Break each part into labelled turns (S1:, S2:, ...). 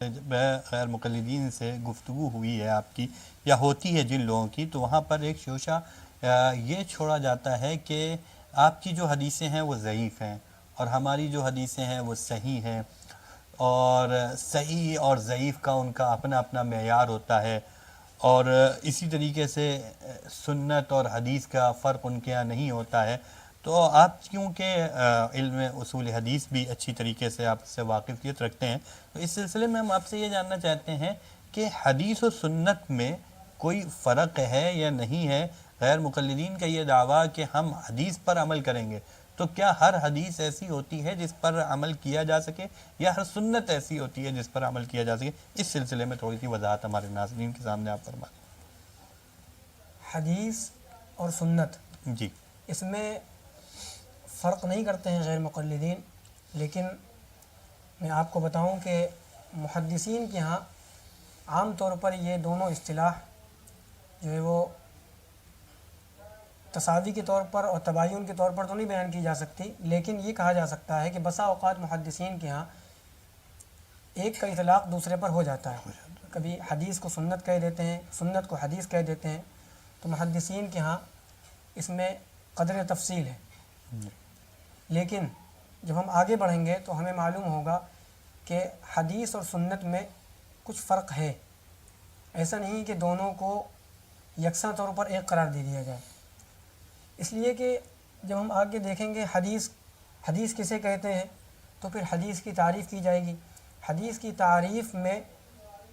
S1: غیر مقلدین سے گفتگو ہوئی ہے آپ کی یا ہوتی ہے جن لوگوں کی، تو وہاں پر ایک شوشہ یہ چھوڑا جاتا ہے کہ آپ کی جو حدیثیں ہیں وہ ضعیف ہیں اور ہماری جو حدیثیں ہیں وہ صحیح ہیں، اور صحیح اور ضعیف کا ان کا اپنا اپنا معیار ہوتا ہے، اور اسی طریقے سے سنت اور حدیث کا فرق ان کے یہاں نہیں ہوتا ہے۔ تو آپ کیونکہ علم اصول حدیث بھی اچھی طریقے سے آپ سے واقفیت رکھتے ہیں، تو اس سلسلے میں ہم آپ سے یہ جاننا چاہتے ہیں کہ حدیث و سنت میں کوئی فرق ہے یا نہیں ہے؟ غیر مقلدین کا یہ دعویٰ کہ ہم حدیث پر عمل کریں گے، تو کیا ہر حدیث ایسی ہوتی ہے جس پر عمل کیا جا سکے، یا ہر سنت ایسی ہوتی ہے جس پر عمل کیا جا سکے؟ اس سلسلے میں تھوڑی سی وضاحت ہمارے ناظرین کے سامنے آپ فرمائیں۔
S2: حدیث اور سنت
S1: جی
S2: اس میں فرق نہیں کرتے ہیں غیر مقلدین، لیکن میں آپ کو بتاؤں کہ محدثین کے ہاں عام طور پر یہ دونوں اصطلاح جو ہے وہ تصادی کے طور پر اور تباین کے طور پر تو نہیں بیان کی جا سکتی، لیکن یہ کہا جا سکتا ہے کہ بسا اوقات محدثین کے ہاں ایک کا اطلاق دوسرے پر ہو جاتا ہے، کبھی حدیث کو سنت کہہ دیتے ہیں، سنت کو حدیث کہہ دیتے ہیں، تو محدثین کے ہاں اس میں قدر تفصیل ہے۔ لیکن جب ہم آگے بڑھیں گے تو ہمیں معلوم ہوگا کہ حدیث اور سنت میں کچھ فرق ہے، ایسا نہیں کہ دونوں کو یکساں طور پر ایک قرار دے دیا جائے، اس لیے کہ جب ہم آگے دیکھیں گے حدیث کسے کہتے ہیں، تو پھر حدیث کی تعریف کی جائے گی۔ حدیث کی تعریف میں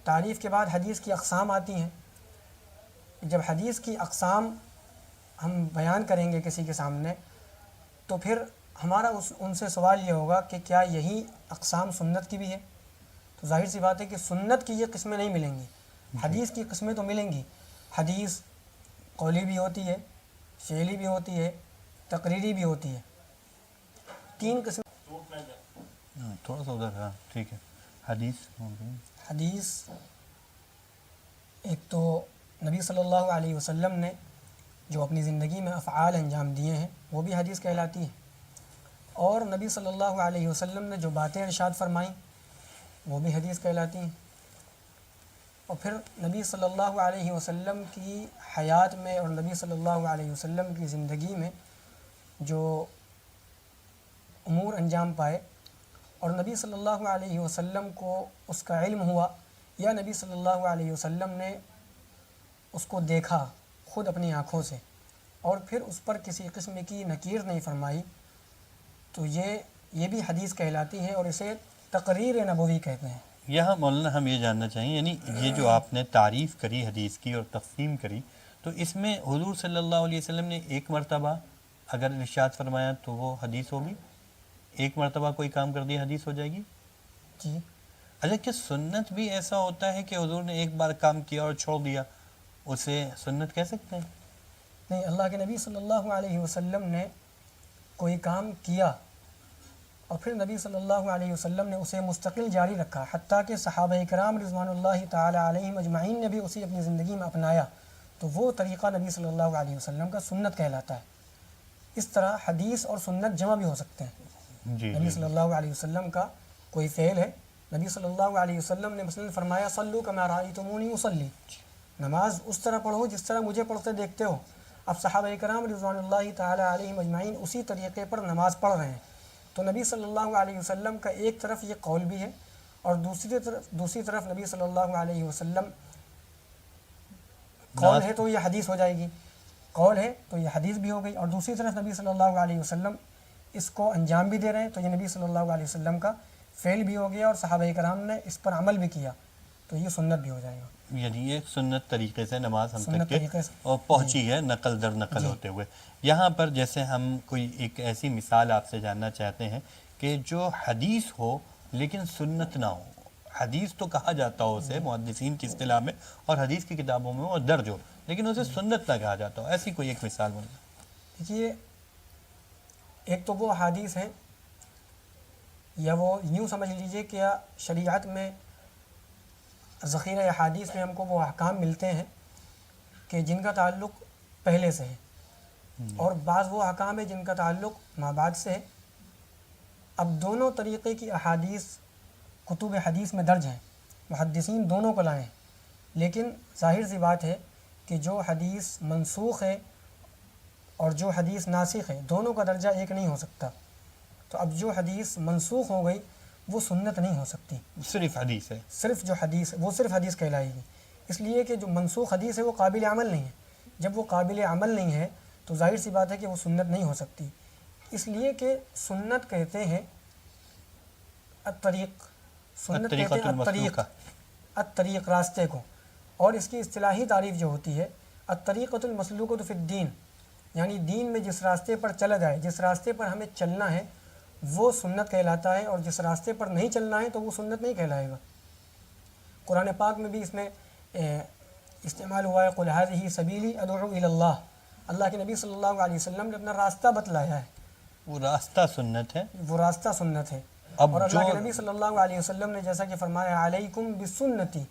S2: تعریف کے بعد حدیث کی اقسام آتی ہیں، جب حدیث کی اقسام ہم بیان کریں گے کسی کے سامنے تو پھر ہمارا ان سے سوال یہ ہوگا کہ کیا یہی اقسام سنت کی بھی ہے؟ تو ظاہر سی بات ہے کہ سنت کی یہ قسمیں نہیں ملیں گی، حدیث کی قسمیں تو ملیں گی۔ حدیث قولی بھی ہوتی ہے، فعلی بھی ہوتی ہے، تقریری بھی ہوتی ہے، تین قسم۔
S1: تھوڑا سا ادھر، ہاں ٹھیک ہے۔
S2: حدیث ایک تو نبی صلی اللہ علیہ وسلم نے جو اپنی زندگی میں افعال انجام دیے ہیں وہ بھی حدیث کہلاتی ہیں، اور نبی صلی اللہ علیہ وسلم نے جو باتیں ارشاد فرمائیں وہ بھی حدیث کہلاتی ہیں، اور پھر نبی صلی اللہ علیہ وسلم کی حیات میں اور نبی صلی اللہ علیہ وسلم کی زندگی میں جو امور انجام پائے اور نبی صلی اللہ علیہ وسلم کو اس کا علم ہوا، یا نبی صلی اللہ علیہ وسلم نے اس کو دیکھا خود اپنی آنکھوں سے اور پھر اس پر کسی قسم کی نکیر نہیں فرمائی، تو یہ بھی حدیث کہلاتی ہے، اور اسے تقریر نبوی کہتے ہیں۔
S1: یہاں مولانا ہم یہ جاننا چاہیں، یعنی یہ جو آپ نے تعریف کری حدیث کی اور تقسیم کری، تو اس میں حضور صلی اللہ علیہ وسلم نے ایک مرتبہ اگر ارشاد فرمایا تو وہ حدیث ہوگی، ایک مرتبہ کوئی کام کر دیا حدیث ہو جائے گی؟
S2: جی۔
S1: اچھا، کہ سنت بھی ایسا ہوتا ہے کہ حضور نے ایک بار کام کیا اور چھوڑ دیا، اسے سنت کہہ سکتے ہیں؟
S2: نہیں، اللہ کے نبی صلی اللہ علیہ وسلم نے کوئی کام کیا اور پھر نبی صلی اللہ علیہ وسلم نے اسے مستقل جاری رکھا، حتیٰ کہ صحابہ کرام رضوان اللہ تعالی علیہم اجمعین نے بھی اسے اپنی زندگی میں اپنایا، تو وہ طریقہ نبی صلی اللہ علیہ وسلم کا سنت کہلاتا ہے۔ اس طرح حدیث اور سنت جمع بھی ہو سکتے ہیں۔
S1: جی
S2: نبی صلی اللہ علیہ وسلم کا کوئی فعل ہے، نبی صلی اللہ علیہ وسلم نے مثلا فرمایا صلو کما رأیتمونی اصلی، نماز اس طرح پڑھو جس طرح مجھے پڑھتے دیکھتے ہو۔ اب صحابہ کرام رضوان اللہ تعالی علیہم اجمعین اسی طریقے پر نماز پڑھ رہے ہیں، تو نبی صلی اللہ علیہ وسلم کا ایک طرف یہ قول بھی ہے، اور دوسری طرف نبی صلی اللہ علیہ وسلم قول ہے تو یہ حدیث ہو جائے گی، قول ہے تو یہ حدیث بھی ہو گئی، اور دوسری طرف نبی صلی اللہ علیہ وسلم اس کو انجام بھی دے رہے ہیں تو یہ نبی صلی اللہ علیہ وسلم کا فعل بھی ہو گیا اور صحابہ کرام نے اس پر عمل بھی کیا، تو یہ سنت بھی ہو جائے گا۔
S1: یعنی یہ سنت طریقے سے نماز ہم تک
S2: سنت
S1: کے
S2: طریقے سے
S1: اور پہنچی ہے نقل در نقل ہوتے ہوئے۔ یہاں پر جیسے ہم کوئی ایک ایسی مثال آپ سے جاننا چاہتے ہیں کہ جو حدیث ہو لیکن سنت نہ ہو، حدیث تو کہا جاتا ہو اسے محدثین کی اصطلاح میں اور حدیث کی کتابوں میں وہ درج ہو، لیکن اسے سنت نہ کہا جاتا ہو، ایسی کوئی ایک مثال بنا۔
S2: دیکھیے، ایک تو وہ حدیث ہیں، یا وہ یوں سمجھ لیجئے کہ شریعت میں ذخیرہ احادیث میں ہم کو وہ احکام ملتے ہیں کہ جن کا تعلق پہلے سے ہے، اور بعض وہ احکام ہے جن کا تعلق ما بعد سے ہے۔ اب دونوں طریقے کی احادیث کتب حدیث میں درج ہیں، محدثین دونوں کو لائیں، لیکن ظاہر سی بات ہے کہ جو حدیث منسوخ ہے اور جو حدیث ناسخ ہے دونوں کا درجہ ایک نہیں ہو سکتا. تو اب جو حدیث منسوخ ہو گئی وہ سنت نہیں ہو سکتی،
S1: صرف حدیث ہے.
S2: صرف جو حدیث وہ صرف حدیث کہلائے گی، اس لیے کہ جو منسوخ حدیث ہے وہ قابل عمل نہیں ہے. جب وہ قابل عمل نہیں ہے تو ظاہر سی بات ہے کہ وہ سنت نہیں ہو سکتی. اس لیے کہ سنت کہتے ہیں الطریق، سنت کہتے ہیں الطریق، الطریق راستے کو. اور اس کی اصطلاحی تعریف جو ہوتی ہے الطریقۃ المسلوکۃ فی الدین، یعنی دین میں جس راستے پر چلا جائے، جس راستے پر ہمیں چلنا ہے وہ سنت کہلاتا ہے، اور جس راستے پر نہیں چلنا ہے تو وہ سنت نہیں کہلائے گا. قرآن پاک میں بھی اس میں استعمال ہوا ہے قل ھذہ سبیلی ادعو الی اللہ. اللہ کے نبی صلی اللہ علیہ وسلم نے اپنا راستہ بتلایا ہے،
S1: وہ راستہ سنت ہے.
S2: وہ راستہ سنت ہے.
S1: اب
S2: اور اللہ
S1: جو
S2: کے نبی صلی اللہ علیہ وسلم نے جیسا کہ فرمایا علیکم بسنتی،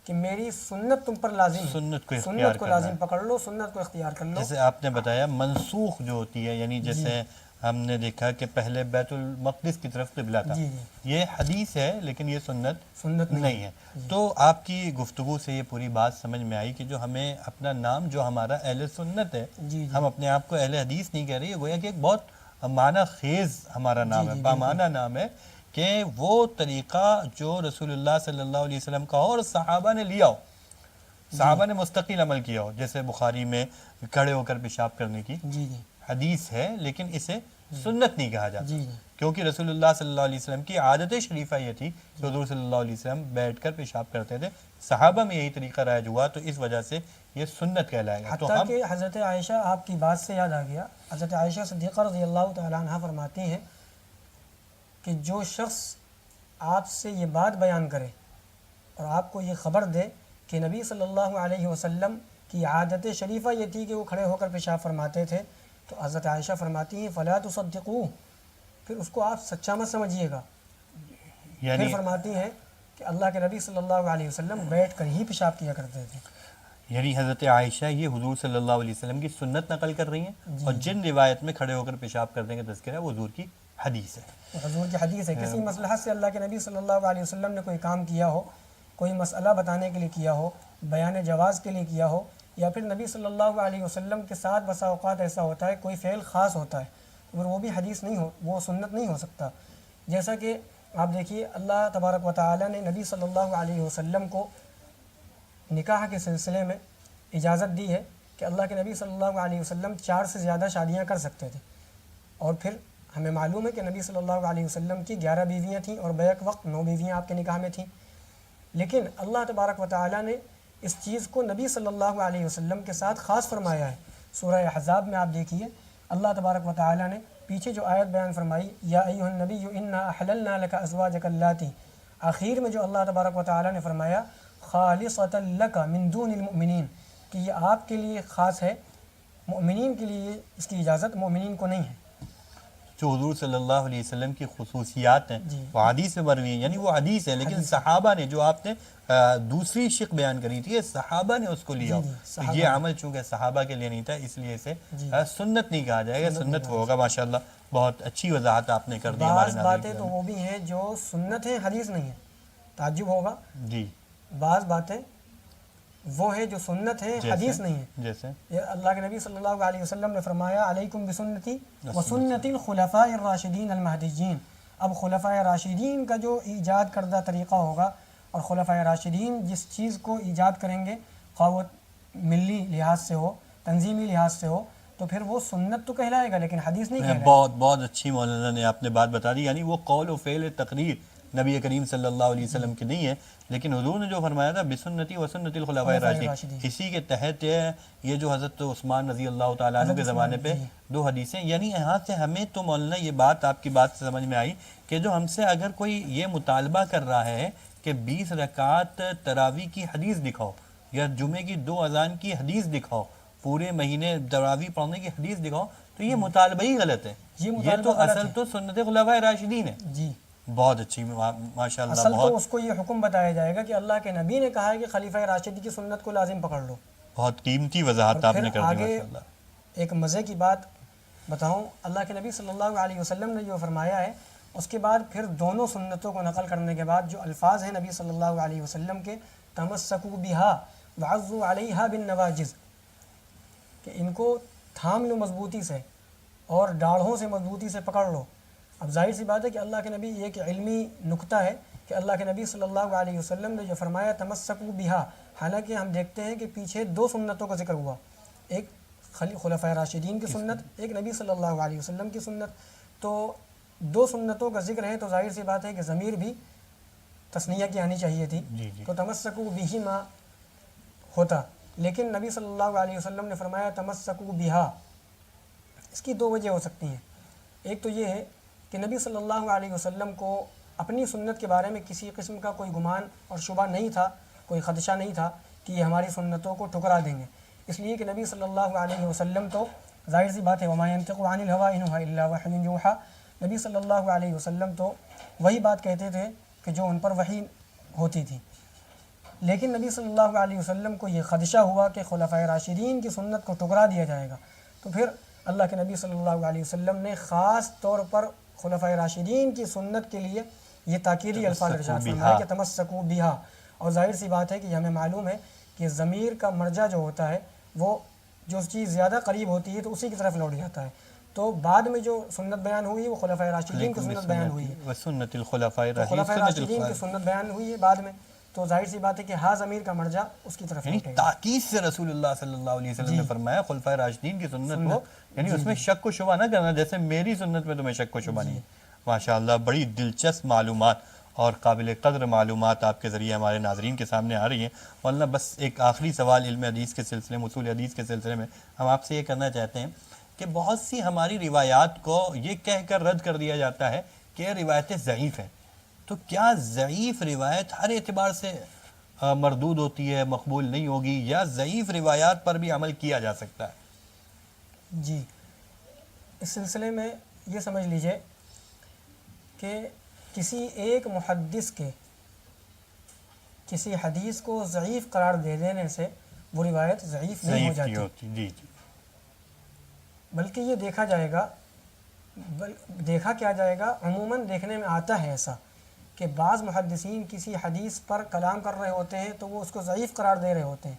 S2: کہ میری سنت تم پر لازم ہے،
S1: سنت کو اختیار
S2: سنت کو
S1: کرنا
S2: لازم
S1: ہے.
S2: پکڑ لو، سنت کو اختیار کر لو.
S1: جیسے آپ نے بتایا منسوخ جو ہوتی ہے، یعنی جیسے ہم نے دیکھا کہ پہلے بیت المقدس کی طرف قبلہ تھا،
S2: جی جی
S1: یہ حدیث ہے لیکن یہ سنت نہیں ہے.
S2: جی.
S1: تو آپ کی گفتگو سے یہ پوری بات سمجھ میں آئی کہ جو ہمیں اپنا نام جو ہمارا اہل سنت ہے،
S2: جی جی
S1: ہم اپنے آپ کو اہل حدیث نہیں کہہ رہے، گویا کہ ایک بہت معنی خیز ہمارا نام ہے،
S2: جی
S1: بامعنی نام ہے، کہ وہ طریقہ جو رسول اللہ صلی اللہ علیہ وسلم کا اور صحابہ نے لیا ہو، صحابہ نے مستقل عمل کیا ہو. جیسے بخاری میں کھڑے ہو کر پیشاب کرنے کی
S2: جی جی
S1: حدیث ہے لیکن اسے سنت نہیں کہا جاتا،
S2: جی جی
S1: کیونکہ رسول اللہ صلی اللہ علیہ وسلم کی عادت شریفہ یہ تھی کہ حضور صلی اللہ علیہ وسلم بیٹھ کر پیشاب کرتے تھے. صحابہ میں یہی طریقہ رائج ہوا تو اس وجہ سے یہ سنت کہلائے گا. تو
S2: حتیٰ
S1: ہم
S2: کہ حضرت عائشہ، آپ کی بات سے یاد آ گیا، حضرت عائشہ صدیقہ رضی اللہ تعالیٰ عنہ فرماتی ہیں کہ جو شخص آپ سے یہ بات بیان کرے اور آپ کو یہ خبر دے کہ نبی صلی اللہ علیہ وسلم کی عادت شریفہ یہ تھی کہ وہ کھڑے ہو کر پیشاب فرماتے تھے، تو حضرت عائشہ فرماتی ہیں فلا تصدقوہ، پھر اس کو آپ سچا مت سمجھیے گا. پھر
S1: یعنی
S2: فرماتی ہیں کہ اللہ کے نبی صلی اللہ علیہ وسلم بیٹھ کر ہی پیشاب کیا کرتے تھے.
S1: حضرت عائشہ یہ حضور صلی اللہ علیہ وسلم کی سنت نقل کر رہی ہیں، اور جن روایت میں کھڑے ہو کر پیشاب کرنے کا تذکرہ ہے وہ حضور کی حدیث ہے.
S2: حضور کی حدیث ہے. کسی مصلحت سے اللہ کے نبی صلی اللہ علیہ وسلم نے کوئی کام کیا ہو، کوئی مسئلہ بتانے کے لیے کیا ہو، بیان جواز کے لیے کیا ہو، یا پھر نبی صلی اللہ علیہ وسلم کے ساتھ بسا اوقات ایسا ہوتا ہے کوئی فعل خاص ہوتا ہے، اور وہ بھی حدیث نہیں ہو، وہ سنت نہیں ہو سکتا. جیسا کہ آپ دیکھیے اللہ تبارک و تعالی نے نبی صلی اللہ علیہ وسلم کو نکاح کے سلسلے میں اجازت دی ہے کہ اللہ کے نبی صلی اللہ علیہ وسلم 4 سے زیادہ شادیاں کر سکتے تھے. اور پھر ہمیں معلوم ہے کہ نبی صلی اللہ علیہ وسلم کی 11 بیویاں تھیں اور بیک وقت 9 بیویاں آپ کے نکاح میں تھیں. لیکن اللہ تبارک و تعالی نے اس چیز کو نبی صلی اللہ علیہ وسلم کے ساتھ خاص فرمایا ہے. سورہ احزاب میں آپ دیکھیے اللہ تبارک و تعالی نے پیچھے جو آیت بیان فرمائی یا ایھا النبی انا احللنا لک ازواجک اللاتی، آخر میں جو اللہ تبارک و تعالی نے فرمایا خالصۃ لک من دون المؤمنین، کہ یہ آپ کے لیے خاص ہے، مؤمنین کے لیے اس کی اجازت مومنین کو نہیں ہے.
S1: جو حضور صلی اللہ علیہ وسلم کی خصوصیات ہیں
S2: جی.
S1: وہ حدیث میں مروی ہیں، یعنی وہ حدیث ہے لیکن صحابہ نے جو آپ نے دوسری شق بیان کری تھی صحابہ نے اس کو لیا. تو یہ عمل چونکہ صحابہ کے لیے نہیں تھا اس لیے اسے سنت نہیں کہا جائے گا، سنت وہ ہوگا. ماشاءاللہ بہت اچھی وضاحت آپ نے کر دی.
S2: بعض باتیں تو وہ بھی ہیں جو سنت ہیں حدیث نہیں ہے، تعجب ہوگا.
S1: جی
S2: بعض باتیں وہ ہیں جو سنت ہیں حدیث نہیں ہے.
S1: جیسے
S2: اللہ کے نبی صلی اللہ علیہ وسلم نے فرمایا علیکم بسنتی وسنت الخلفاء الراشدین المہدیین. اب خلفاء راشدین کا جو ایجاد کردہ طریقہ ہوگا اور خلفاء راشدین جس چیز کو ایجاد کریں گے خواہ وہ ملی لحاظ سے ہو، تنظیمی لحاظ سے ہو، تو پھر وہ سنت تو کہلائے گا لیکن حدیث نہیں کہلائے گا.
S1: بہت اچھی مولانا نے آپ نے بات بتا دی. یعنی وہ قول و فعل تقریر نبی کریم صلی اللہ علیہ وسلم کی نہیں ہے، لیکن حضور نے جو فرمایا تھا بسنتی و سنت الخلفاء الراشدین، اسی کے تحت یہ جو حضرت عثمان رضی اللہ تعالیٰ عنہ کے زمانے پہ 2 حدیثیں، یعنی یہاں سے ہمیں تو مولانا یہ بات آپ کی بات سے سمجھ میں آئی کہ جو ہم سے اگر کوئی یہ مطالبہ کر رہا ہے کہ 20 رکعت تراویح کی حدیث دکھاؤ یا جمعے کی 2 اذان کی حدیث دکھاؤ، پورے مہینے تراویح پڑھنے کی حدیث دکھاؤ، تو یہ مطالبہ ہی غلط ہے. یہ تو اصل تو سنت خلفاء راشدین ہے.
S2: جی
S1: بہت اچھی ماشاءاللہ.
S2: اصل تو اس کو یہ حکم بتایا جائے گا کہ اللہ کے نبی نے کہا ہے کہ خلیفہ راشد کی سنت کو لازم پکڑ لو.
S1: بہت قیمتی وضاحت آپ نے کر دی.
S2: آگے
S1: ماشاءاللہ
S2: ایک مزے کی بات بتاؤں، اللہ کے نبی صلی اللہ علیہ وسلم نے جو فرمایا ہے اس کے بعد پھر دونوں سنتوں کو نقل کرنے کے بعد جو الفاظ ہیں نبی صلی اللہ علیہ وسلم کے تمسکوا بہا وعضوا علیہا بالنواجذ، کہ ان کو تھام لو مضبوطی سے اور ڈاڑھوں سے مضبوطی سے پکڑ لو۔ اب ظاہر سی بات ہے کہ اللہ کے نبی، یہ ایک علمی نکتہ ہے کہ اللہ کے نبی صلی اللہ علیہ وسلم نے جو فرمایا تمسکوا بہا، حالانکہ ہم دیکھتے ہیں کہ پیچھے دو سنتوں کا ذکر ہوا، ایک خلفائے راشدین کی سنت، ایک نبی صلی اللہ علیہ وسلم کی سنت، تو دو سنتوں کا ذکر ہے تو ظاہر سی بات ہے کہ ضمیر بھی تثنیہ کی آنی چاہیے تھی، تو تمسکوا بہما ہوتا، لیکن نبی صلی اللہ علیہ وسلم نے فرمایا تمسکوا بہا۔ اس کی دو وجہ ہو سکتی ہیں، ایک تو یہ ہے کہ نبی صلی اللہ علیہ وسلم کو اپنی سنت کے بارے میں کسی قسم کا کوئی گمان اور شبہ نہیں تھا، کوئی خدشہ نہیں تھا کہ یہ ہماری سنتوں کو ٹھکرا دیں گے، اس لیے کہ نبی صلی اللہ علیہ وسلم تو ظاہر سی بات ہے وما ينطق عن الهوى ان هو الا وحی یوحى، نبی صلی اللہ علیہ وسلم تو وہی بات کہتے تھے کہ جو ان پر وحی ہوتی تھی، لیکن نبی صلی اللہ علیہ وسلم کو یہ خدشہ ہوا کہ خلفائے راشدین کی سنت کو ٹکرا دیا جائے گا، تو پھر اللہ کے نبی صلی اللہ علیہ وسلم نے خاص طور پر خلفائے راشدین کی سنت کے لیے یہ تاکیدی الفاظ ارشاد فرمایا کہ تمسکوا بہا، اور ظاہر سی بات ہے کہ ہمیں معلوم ہے کہ ضمیر کا مرجع جو ہوتا ہے وہ جو چیز زیادہ قریب ہوتی ہے تو اسی کی طرف لوٹ جاتا ہے، تو بعد میں جو سنت بیان ہوئی ہے وہ خلفائے راشدین کی سنت بیان ہوئی ہے،
S1: وسنت الخلفاء
S2: خلفائے راشدین کی سنت بیان ہوئی ہے بعد میں، تو ظاہر سی بات ہے کہ ہاں ضمیر کا مرجع اس کی طرف
S1: یعنی
S2: لوٹے گا۔
S1: تاکید سے رسول اللہ صلی اللہ علیہ وسلم نے فرمایا خلفائے راشدین کی سنت کو، یعنی اس میں شک و شبہ نہ کرنا، جیسے میری سنت میں تمہیں شک و شبہ نہیں ہے۔ ماشاءاللہ، بڑی دلچسپ معلومات اور قابل قدر معلومات آپ کے ذریعے ہمارے ناظرین کے سامنے آ رہی ہیں۔ مولانا بس ایک آخری سوال علم حدیث کے سلسلے میں، اصول حدیث کے سلسلے میں ہم آپ سے یہ کرنا چاہتے ہیں کہ بہت سی ہماری روایات کو یہ کہہ کر رد کر دیا جاتا ہے کہ یہ روایتیں ضعیف ہیں، تو کیا ضعیف روایت ہر اعتبار سے مردود ہوتی ہے، مقبول نہیں ہوگی، یا ضعیف روایات پر بھی عمل کیا جا سکتا ہے؟
S2: جی، اس سلسلے میں یہ سمجھ لیجئے کہ کسی ایک محدث کے کسی حدیث کو ضعیف قرار دے دینے سے وہ روایت ضعیف نہیں ہو جاتی،
S1: جی جی،
S2: بلکہ یہ دیکھا جائے گا، دیکھا کیا جائے گا، عموماً دیکھنے میں آتا ہے ایسا کہ بعض محدثین کسی حدیث پر کلام کر رہے ہوتے ہیں تو وہ اس کو ضعیف قرار دے رہے ہوتے ہیں،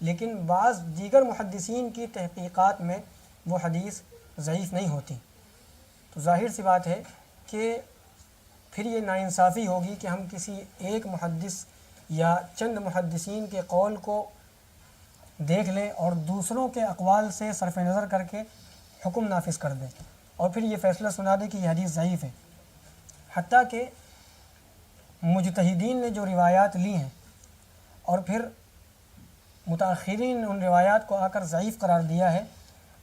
S2: لیکن بعض دیگر محدثین کی تحقیقات میں وہ حدیث ضعیف نہیں ہوتی، تو ظاہر سی بات ہے کہ پھر یہ ناانصافی ہوگی کہ ہم کسی ایک محدث یا چند محدثین کے قول کو دیکھ لیں اور دوسروں کے اقوال سے صرف نظر کر کے حکم نافذ کر دیں اور پھر یہ فیصلہ سنا دیں کہ یہ حدیث ضعیف ہے، حتیٰ کہ مجتہدین نے جو روایات لی ہیں اور پھر متاخرین نے ان روایات کو آ کر ضعیف قرار دیا ہے،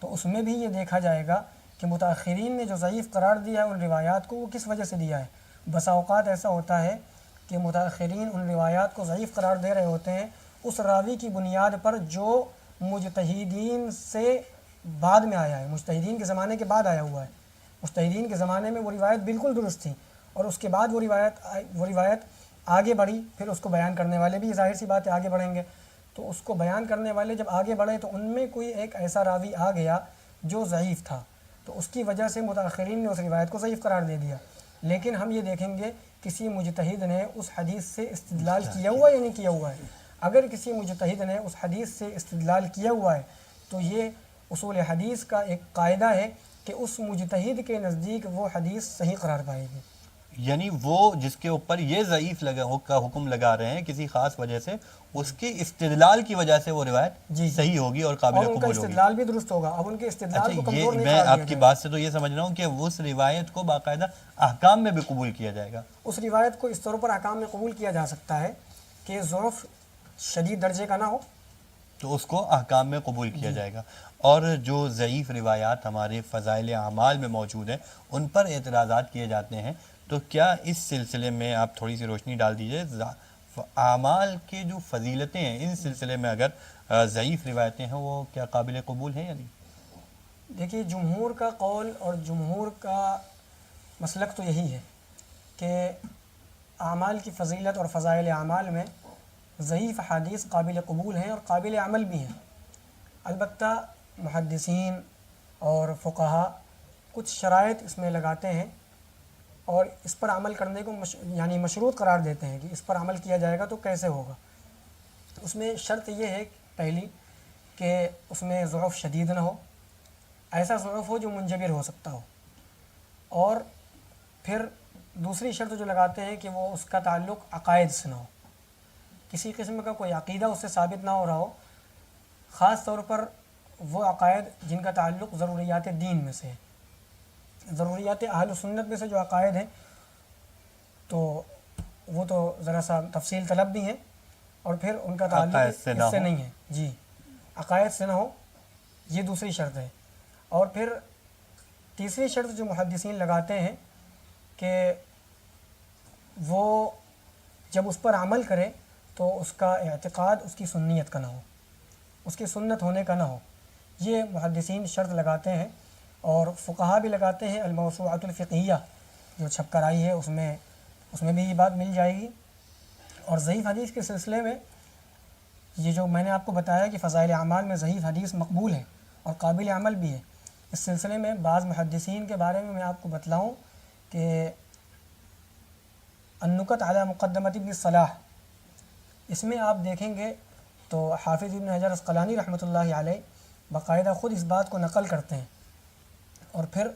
S2: تو اس میں بھی یہ دیکھا جائے گا کہ متاخرین نے جو ضعیف قرار دیا ہے ان روایات کو، وہ کس وجہ سے دیا ہے۔ بسا اوقات ایسا ہوتا ہے کہ متاخرین ان روایات کو ضعیف قرار دے رہے ہوتے ہیں اس راوی کی بنیاد پر جو مجتہدین سے بعد میں آیا ہے، مجتہدین کے زمانے کے بعد آیا ہوا ہے، مجتہدین کے زمانے میں وہ روایت بالکل درست تھی اور اس کے بعد وہ روایت آگے بڑھی، پھر اس کو بیان کرنے والے بھی ظاہر سی بات ہے آگے بڑھیں گے، تو اس کو بیان کرنے والے جب آگے بڑھے تو ان میں کوئی ایک ایسا راوی آ گیا جو ضعیف تھا، تو اس کی وجہ سے متاخرین نے اس روایت کو ضعیف قرار دے دیا، لیکن ہم یہ دیکھیں گے کسی مجتہد نے اس حدیث سے استدلال کیا ہوا ہے یا نہیں کیا ہوا ہے۔ اگر کسی مجتہد نے اس حدیث سے استدلال کیا ہوا ہے تو یہ اصول حدیث کا ایک قاعدہ ہے کہ اس مجتہد کے نزدیک وہ حدیث صحیح قرار پائے گی،
S1: یعنی وہ جس کے اوپر یہ ضعیف کا حکم لگا رہے ہیں کسی خاص وجہ سے، اس کے استدلال کی وجہ سے وہ روایت صحیح ہوگی اور قابل
S2: اور ان کا
S1: قبول ہوگی۔
S2: استدلال بھی درست ہوگا۔ اب ان کے استدلال کو کمزور نہیں
S1: میں
S2: قرار
S1: آپ
S2: دیا
S1: کی
S2: جائے،
S1: بات سے تو یہ سمجھ رہا ہوں کہ اس روایت کو باقاعدہ احکام میں بھی قبول کیا جائے گا۔
S2: اس روایت کو اس طور پر احکام میں قبول کیا جا سکتا ہے کہ ضعف شدید درجے کا نہ ہو،
S1: تو اس کو احکام میں قبول کیا جائے گا۔ اور جو ضعیف روایات ہمارے فضائل اعمال میں موجود ہیں ان پر اعتراضات کیے جاتے ہیں، تو کیا اس سلسلے میں آپ تھوڑی سی روشنی ڈال دیجئے؟ اعمال کے جو فضیلتیں ہیں ان سلسلے میں اگر ضعیف روایتیں ہیں وہ کیا قابل قبول ہیں یا نہیں؟
S2: دیکھیے جمہور کا قول اور جمہور کا مسلک تو یہی ہے کہ اعمال کی فضیلت اور فضائل اعمال میں ضعیف حدیث قابل قبول ہیں اور قابل عمل بھی ہیں، البتہ محدثین اور فقہا کچھ شرائط اس میں لگاتے ہیں اور اس پر عمل کرنے کو یعنی مشروط قرار دیتے ہیں کہ اس پر عمل کیا جائے گا تو کیسے ہوگا. اس میں شرط یہ ہے پہلی کہ اس میں ضعف شدید نہ ہو، ایسا ضعف ہو جو منجبر ہو سکتا ہو. اور پھر دوسری شرط جو لگاتے ہیں کہ وہ اس کا تعلق عقائد سے نہ ہو، کسی قسم کا کوئی عقیدہ اس سے ثابت نہ ہو رہا ہو، خاص طور پر وہ عقائد جن کا تعلق ضروریات دین میں سے ہے. ضروریات اہل سنت میں سے جو عقائد ہیں تو وہ تو ذرا سا تفصیل طلب بھی ہیں، اور پھر ان کا تعلق
S1: عقائد
S2: اس
S1: سے نہ
S2: سے
S1: ہو.
S2: نہیں ہے. جی، عقائد سے نہ ہو، یہ دوسری شرط ہے. اور پھر تیسری شرط جو محدثین لگاتے ہیں کہ وہ جب اس پر عمل کرے تو اس کا اعتقاد اس کی سنیت کا نہ ہو، اس کی سنت ہونے کا نہ ہو. یہ محدثین شرط لگاتے ہیں. اور فقہا بھی لگاتے ہیں. الموسوعۃ الفقہیہ جو چھپ کر آئی ہے اس میں بھی یہ بات مل جائے گی. اور ضعیف حدیث کے سلسلے میں یہ جو میں نے آپ کو بتایا کہ فضائل اعمال میں ضعیف حدیث مقبول ہے اور قابل عمل بھی ہے، اس سلسلے میں بعض محدثین کے بارے میں آپ کو بتلاؤں کہ النکت علی مقدمۃ ابن صلاح، اس میں آپ دیکھیں گے تو حافظ ابن حجر عسقلانی رحمۃ اللہ علیہ باقاعدہ خود اس بات کو نقل کرتے ہیں، اور پھر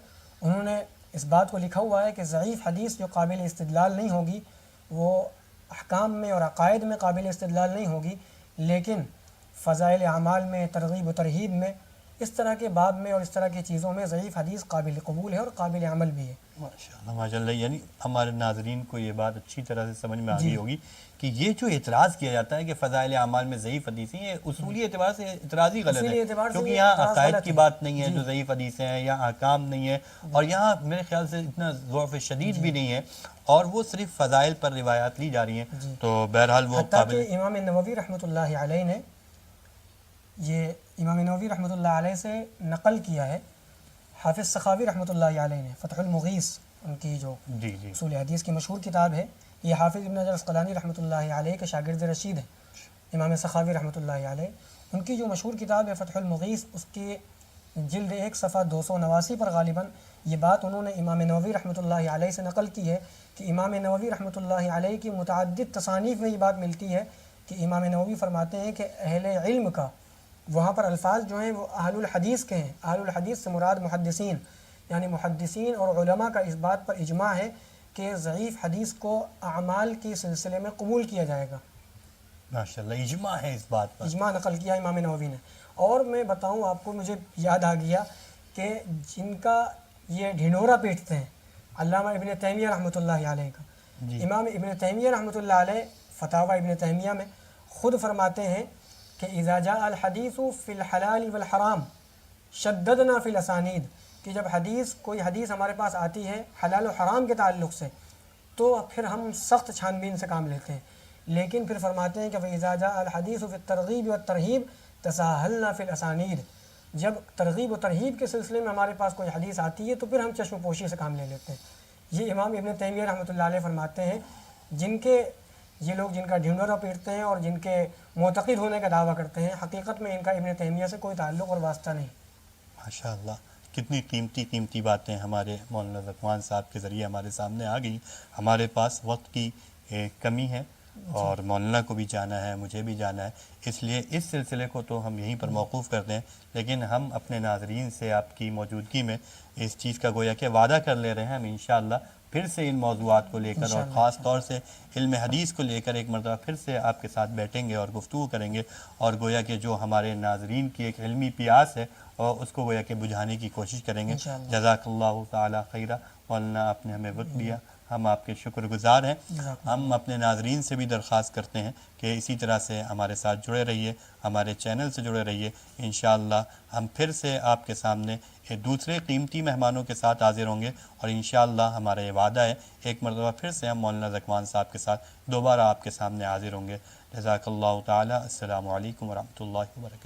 S2: انہوں نے اس بات کو لکھا ہوا ہے کہ ضعیف حدیث جو قابل استدلال نہیں ہوگی وہ احکام میں اور عقائد میں قابل استدلال نہیں ہوگی، لیکن فضائل اعمال میں، ترغیب و ترہیب میں، اس طرح کے باب میں اور اس طرح کی چیزوں میں ضعیف حدیث قابل قبول ہے اور قابل عمل بھی ہے.
S1: ماشاء اللہ. یعنی ہمارے ناظرین کو یہ بات اچھی طرح سے سمجھ میں آ
S2: جی.
S1: گئی ہوگی کہ یہ جو اعتراض کیا جاتا ہے کہ فضائل اعمال میں ضعیف حدیثیں، یہ اصولی اعتبار سے اعتراض ہی غلط
S2: اصولی
S1: ہے،
S2: اعتبار سے
S1: کیونکہ
S2: یہ
S1: یہاں
S2: اعتراض
S1: عقائد
S2: غلط
S1: کی
S2: ہے.
S1: بات نہیں ہے
S2: جی.
S1: جو ضعیف حدیثیں ہیں، یہاں احکام نہیں ہے، اور یہاں میرے خیال سے اتنا ضعف شدید بھی نہیں ہے، اور وہ صرف فضائل پر روایات لی جا رہی ہیں.
S2: جی.
S1: تو بہرحال وہ
S2: حتیٰ
S1: قابل
S2: کہ امام نووی رحمۃ اللہ علیہ نے یہ امام نووی رحمۃ اللہ علیہ سے نقل کیا ہے. حافظ سخاوی رحمۃ اللہ علیہ نے فتح المغیث، ان کی جو
S1: جی جی
S2: اصول حدیث کی مشہور کتاب ہے، یہ حافظ ابن حجر عسقلانی رحمۃ اللہ علیہ کے شاگرد رشید ہیں امام سخاوی رحمۃ اللہ علیہ. ان کی جو مشہور کتاب ہے فتح المغیث، اس کی جلد 1 صفحہ 289 پر غالباً یہ بات انہوں نے امام نووی رحمۃ اللہ علیہ سے نقل کی ہے کہ امام نووی رحمۃ اللہ علیہ کی متعدد تصانیف میں یہ بات ملتی ہے کہ امام نووی فرماتے ہیں کہ اہل علم کا، وہاں پر الفاظ جو ہیں وہ اہل الحدیث کے ہیں، اہل الحدیث سے مراد محدثین، یعنی محدثین اور علماء کا اس بات پر اجماع ہے کہ ضعیف حدیث کو اعمال کے سلسلے میں قبول کیا جائے گا.
S1: ماشاءاللہ اجماع ہے اس بات پر.
S2: اجماع نقل کیا امام نووی نے. اور میں بتاؤں آپ کو، مجھے یاد آ گیا کہ جن کا یہ ڈھنڈورا پیٹتے ہیں علامہ ابن تیمیہ رحمۃ اللہ علیہ کا،
S1: جی.
S2: امام ابن تیمیہ رحمۃ اللہ علیہ فتاوی ابن تیمیہ میں خود فرماتے ہیں کہ اذا جاء الحدیث فی الحلال والحرام شددنا فی الاسانید، کہ جب کوئی حدیث ہمارے پاس آتی ہے حلال و حرام کے تعلق سے تو پھر ہم سخت چھان بین سے کام لیتے ہیں. لیکن پھر فرماتے ہیں کہ فَإِذَا جَاءَ الْحَدِيثُ فِي التَّرْغِيبِ وَالتَّرْهِيبِ تَسَاهَلْنَا فِي الْأَسَانِيدِ، جب ترغیب و ترہیب کے سلسلے میں ہمارے پاس کوئی حدیث آتی ہے تو پھر ہم چشم پوشی سے کام لے لیتے ہیں. یہ امام ابن تیمیہ رحمۃ اللہ علیہ فرماتے ہیں، یہ لوگ جن کا ڈھنڈورا پیٹتے ہیں اور جن کے معتقد ہونے کا دعویٰ کرتے ہیں، حقیقت میں ان کا ابن تیمیہ سے کوئی تعلق اور واسطہ نہیں.
S1: ماشاءاللہ کتنی قیمتی باتیں ہمارے مولانا ذکوان صاحب کے ذریعے ہمارے سامنے آ گئی. ہمارے پاس وقت کی کمی ہے اور مولانا کو بھی جانا ہے، مجھے بھی جانا ہے، اس لیے اس سلسلے کو تو ہم یہیں پر موقوف کر دیں. لیکن ہم اپنے ناظرین سے آپ کی موجودگی میں اس چیز کا گویا کہ وعدہ کر لے رہے ہیں، ہم انشاءاللہ پھر سے ان موضوعات کو لے کر اور خاص طور سے علم حدیث کو لے کر ایک مرتبہ پھر سے آپ کے ساتھ بیٹھیں گے اور گفتگو کریں گے، اور گویا کہ جو ہمارے ناظرین کی ایک علمی پیاس ہے اور اس کو گویا کہ بجھانے کی کوشش کریں گے. جزاک اللہ تعالی خیرہ. مولانا آپ نے ہمیں وقت دیا، ہم آپ کے شکر گزار ہیں. ہم اپنے ناظرین سے بھی درخواست کرتے ہیں کہ اسی طرح سے ہمارے ساتھ جڑے رہیے، ہمارے چینل سے جڑے رہیے. انشاءاللہ ہم پھر سے آپ کے سامنے دوسرے قیمتی مہمانوں کے ساتھ حاضر ہوں گے، اور انشاءاللہ ہمارا یہ وعدہ ہے ایک مرتبہ پھر سے ہم مولانا ذکوان صاحب کے ساتھ دوبارہ آپ کے سامنے حاضر ہوں گے. جزاک اللہ تعالی. السلام علیکم ورحمۃ اللہ وبرکاتہ.